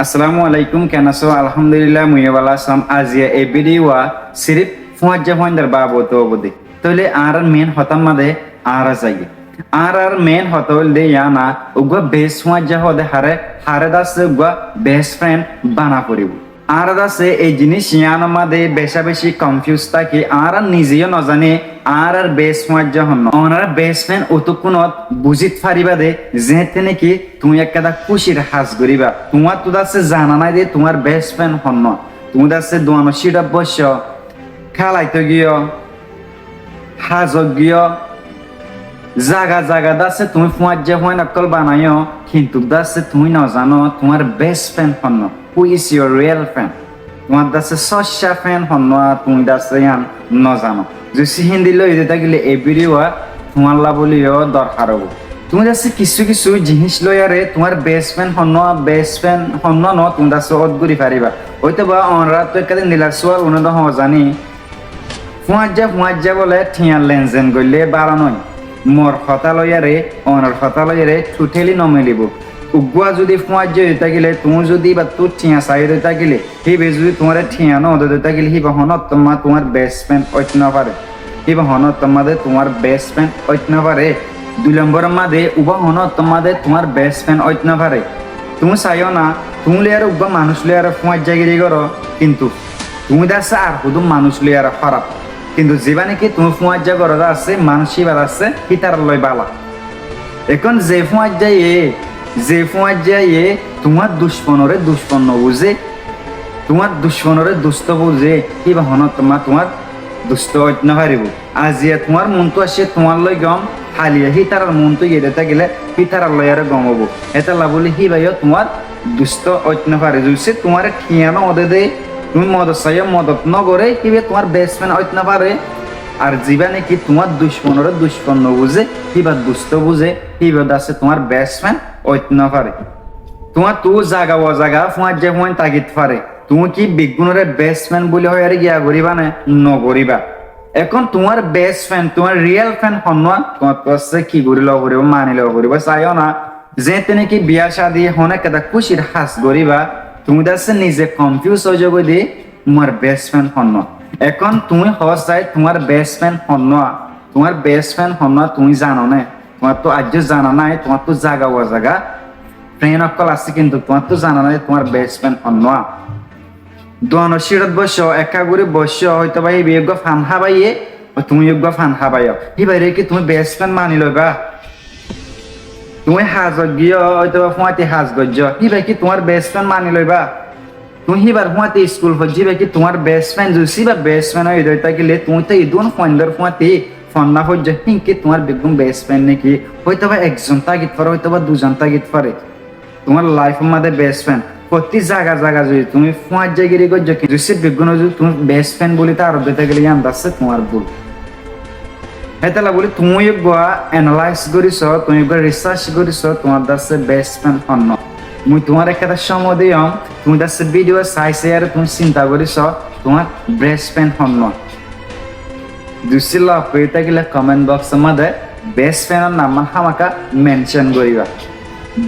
আসসালামু আলাইকুম কেন আছো আলহামদুলিল্লাহ মুই ভালো আছাম আজিয়া এই ভিডিওয়া সিরিফ ফুয়াজ্জা ফাইন্দার বাবত অবধি তাহলে আর মেন হতাম মাদে আর যাই আর মেন হত হল দে ইয়ানা উগা বেস ফুয়াজ্জা হদে হারে হারে দাস উগা বেস্ট ফ্রেন্ড বানা পড়িব আর দাসে এই জিনিস ইয়ানা মাদে বেশা বেশি কনফিউজ থাকি আর নিজেও নজানে আর বেস ফুয়াজ্জা হন ওনার বেস্ট ফ্রেন্ড অতক্ষণত বুঝিত পারিবা দে যেতে নাকি তুমি একটা খুশির হাস করিবা তোমার তো দাসে জানা নাই দে তোমার বেস্ট ফ্রেন্ড হন তুমি দাসে দোয়ানো সিটা বস খেলাইতে গিয়ে হাজ গিয়ে জাগা জাগা দাসে তুমি ফুয়াজ্জা হয় নকল বানাইও কিন্তু দাসে তুমি না জানো তোমার বেস্ট ফ্রেন্ড হন who is your real friend তোমার দাসে সস্যা ফ্রেন্ড হন তুমি দাসে ইয়ান ন জানো যদি হিন্দি লই যেতে গেলে এই ভিডিও তোমার লা বলিও দরকার হবো তুমি দাসে কিছু কিছু জিনিস লইয়ারে তোমার বেস্ট ফ্রেন্ড হন ন তুমি দাসে অদগুরি পারিবা হয়তো বা অনরা তো একাদিন নীলার সোয়াল উন্নত হওয়া জানি ফুয়াজ্জা বলে ঠিয়ার লেনজেন গইলে বাড়া নয় মোর কথা লইয়ারে অনার কথা লইয়ারে ঠুঠেলি নমেলিব উগুয়া যদি ফুয়াজ্জা হইতা গেলে তুমি যদি বা তোর ঠিয়া চাই হইতা গেলে হিবে যদি তোমার ঠিয়া ন হইতা গেলে হিবা হনত তোমার বেস্ট ফ্রেন্ড ঐত না পারে হিবা হনত তোমার বেস্ট ফ্রেন্ড ঐত না পারে 2 নম্বর মাদে উবা হনত তোমার বেস্ট ফ্রেন্ড ঐত না পারে তুমি চাইও না তুমি লিয়ার উবা মানুষ লিয়ার ফুয়াজ্জাগিরি করো কিন্তু তুমি দাসে আর শুধু মানুষ লিয়ার খারাপ কিন্তু যেবা নাকি তুমি ফুয়াজ্জা করো আছে মানসিক আছে হিতার লয় বালা এখন যে ফুয়াজ্জা তোমার দুশ্মনরে দুশ্মন বুঝে তোমার দুশ্মনরে দুষ্ট বুঝে কিবা হন তোমার দুষ্ট অজ্ঞ হারিব আজিয়া তোমার মনটো আসে তোমার লয় গম হালিয়া হিতার মনটো এটা গেলে হিতার লয় আর গম হবো এটা লাভলি হি ভাইও তোমার দুষ্ট অজ্ঞ হারি যদি তোমার ঠিয়ানো ওদে দে তুমি মদত চাইও মদত নগরে কিবে তোমার বেস্ট ফ্রেন্ড ঐত না পারে আর যিবা নাকি তোমার দুশ্মনের দুশ্মন বুঝে কিবা দুষ্ট বুঝে কিবা আছে তোমার বেস্ট ফ্রেন্ড ঐত না পারে তোমার তু জাগা ও জাগা ফুয়াজ্জা ফুয়ান তাগিত পারে তুমি কি বিগুণরে বেস্ট ফ্রেন্ড বলে হয় আর গিয়া করিবা না নগরিবা এখন তোমার বেস্ট ফ্রেন্ড তোমার রিয়েল ফ্রেন্ড হনবা তোমার কাছে কি করিল করিব মানিল করিব চাইও না যে নাকি বিয়া শাদী হনে কেদা খুশির হাস করিবা তুমি দাসে নিজে কনফিউজ হয়ে যাবো দি তোমার বেস্ট ফ্রেন্ড হন এখন তুমি চাই তোমার বেস্ট ফ্রেন্ড হন তুমি জানো না তোমার তো আজ জানা নাই তোমার তো জাগা ও জাগা ফ্রেন্ড অকল আছে কিন্তু তোমার তো জানা নাই তোমার বেস্ট ফ্রেন্ড হন দোয়ানো সিরত বস একা করে বস হয়তো ভাই বিয়োগ ফান হাবাইয়ে তুমি যোগ্য ফান হাবাইও হি বাইরে কি তুমি বেস্ট ফ্রেন্ড মানি লইবা তুমি হাজ গিয়ে হয়তো ফুয়াতে হাজ গজ্জ হি ভাই কি তোমার বেস্ট ফ্রেন্ড মানি লইবা তুমি হিবার ফুয়াতে স্কুল হজ্জি ভাই কি তোমার বেস্ট ফ্রেন্ড যদি বা বেস্ট ফ্রেন্ড হয়ে রইতা গেলে তুমি তো ইদুন ফন্ডার ফুয়াতে ফন্না হজ্জ হিংকে তোমার বেগুন বেস্ট ফ্রেন্ড নাকি হয়তো বা একজন তাগিত পারে হয়তো বা দুজন তাগিত পারে তোমার লাইফের মধ্যে বেস্ট ফ্রেন্ড প্রতি জায়গা যদি তুমি ফুয়াজ্জাগিরি গজ্জ কি যদি বেগুন যদি তুমি বেস্ট ফ্রেন্ড বলি তার দিতে গেলে আন্দাজছে তোমার ভুল হেতালা বলি তুমি এনালাইজ করিস তুমি রিসার্চ করিস তোমার দাসে বেস্ট ফ্রেন্ড হন মুই তোমার একটা সময় দিম তুমি দাসে ভিডিও চাইছে আর তুমি চিন্তা করিস তোমার বেস্ট ফ্রেন্ড হন দুসিল পেতে গেলে কমেন্ট বক্সের মধ্যে বেস্ট ফ্রেন্ডের নাম হামাকা মেনশন করিবা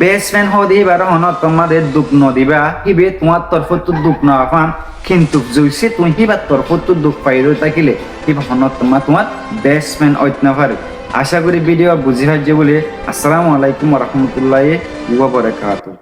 বেস্ট ফ্রেন্ড হদি এবার হন তোমাদের দুঃখ নদিবা হিবে তোমার তরফ তো দুঃখ না পান কিন্তু যদি তুমি হিবার তরফ তো দুঃখ পাই থাকিলে হিবা হন তোমার বেস্ট ফ্রেন্ড ঐত না পারে আশা করি ভিডিও বুঝি হাজে বলে আসসালামু আলাইকুম ওয়া রাহমাতুল্লাহি ওয়া বারাকাতুহু।